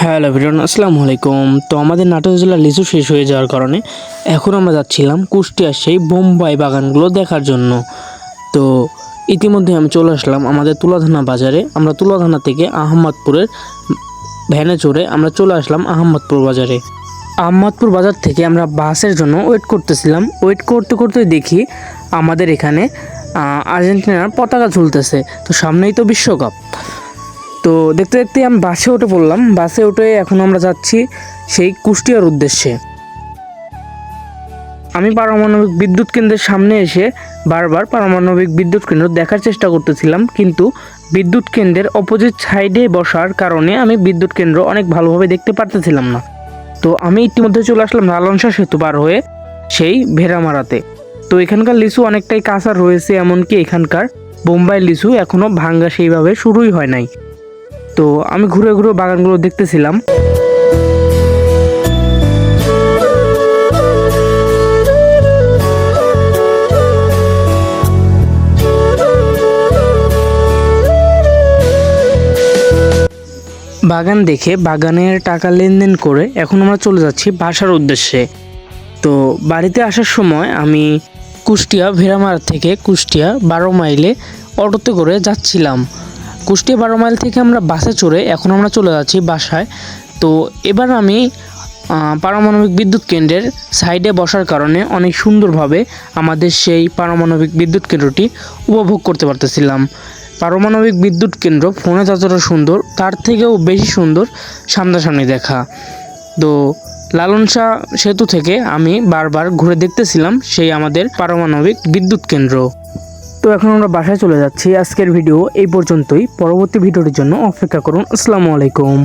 Hello everyone, আসসালামু আলাইকুম। তো আমাদের নাটোর জেলার লিচু শেষ হয়ে যাওয়ার কারণে এখন আমরা যাচ্ছিলাম কুষ্টিয়ার সেই বোম্বাই বাগানগুলো দেখার জন্য। তো ইতিমধ্যে আমি চলে আসলাম আমাদের তুলাধানা বাজারে। আমরা তুলাধানা থেকে আহমদপুরের ভ্যানে চড়ে আমরা চলে আসলাম আহমদপুর বাজারে। আহমদপুর বাজার থেকে আমরা বাসের জন্য ওয়েট করতেছিলাম। ওয়েট করতে করতে দেখি আমাদের এখানে আর্জেন্টিনার পতাকা ঝুলতেছে। তো সামনেই তো বিশ্বকাপ। তো দেখতে দেখতে আমি বাসে উঠে পড়লাম। বাসে উঠে এখন আমরা যাচ্ছি সেই কুষ্টিয়ার উদ্দেশ্যে। আমি পারমাণবিক বিদ্যুৎ কেন্দ্রের সামনে এসে বারবার পারমাণবিক বিদ্যুৎ কেন্দ্র দেখার চেষ্টা করতেছিলাম, কিন্তু বিদ্যুৎ কেন্দ্রের অপোজিট সাইডে বসার কারণে আমি বিদ্যুৎ কেন্দ্র অনেক ভালোভাবে দেখতে পারতেছিলাম না। তো আমি ইতিমধ্যে চলে আসলাম লালন শাহ সেতু পার হয়ে সেই ভেড়ামারাতে। তো এখানকার লিচু অনেকটাই কাঁচা রয়েছে, এমনকি এখানকার বোম্বাই লিচু এখনও ভাঙ্গা সেইভাবে শুরুই হয় নাই। তো আমি ঘুরে ঘুরে বাগানগুলো দেখতেছিলাম। বাগান দেখে বাগানের টাকা লেনদেন করে এখন আমরা চলে যাচ্ছি বাসার উদ্দেশ্যে। তো বাড়িতে আসার সময় আমি কুষ্টিয়া ভেড়ামারা থেকে কুষ্টিয়া 12 মাইলে অটোতে করে যাচ্ছিলাম। কুষ্টিয়া 12 মাইল থেকে আমরা বাসে চড়ে এখন আমরা চলে যাচ্ছি বাসায়। তো এবার আমি পারমাণবিক বিদ্যুৎ কেন্দ্রের সাইডে বসার কারণে অনেক সুন্দরভাবে আমাদের সেই পারমাণবিক বিদ্যুৎ কেন্দ্রটি উপভোগ করতে পারতেছিলাম। পারমাণবিক বিদ্যুৎ কেন্দ্র ফোনে যতটা সুন্দর, তার থেকেও বেশি সুন্দর সামনাসামনি দেখা। তো লালন শাহ সেতু থেকে আমি বারবার ঘুরে দেখতেছিলাম সেই আমাদের পারমাণবিক বিদ্যুৎ কেন্দ্র। তো এখন আমরা বাসায় চলে যাচ্ছি। আজকের ভিডিও এই পর্যন্তই। পরবর্তী ভিডিওর জন্য অপেক্ষা করুন। আসসালামু আলাইকুম।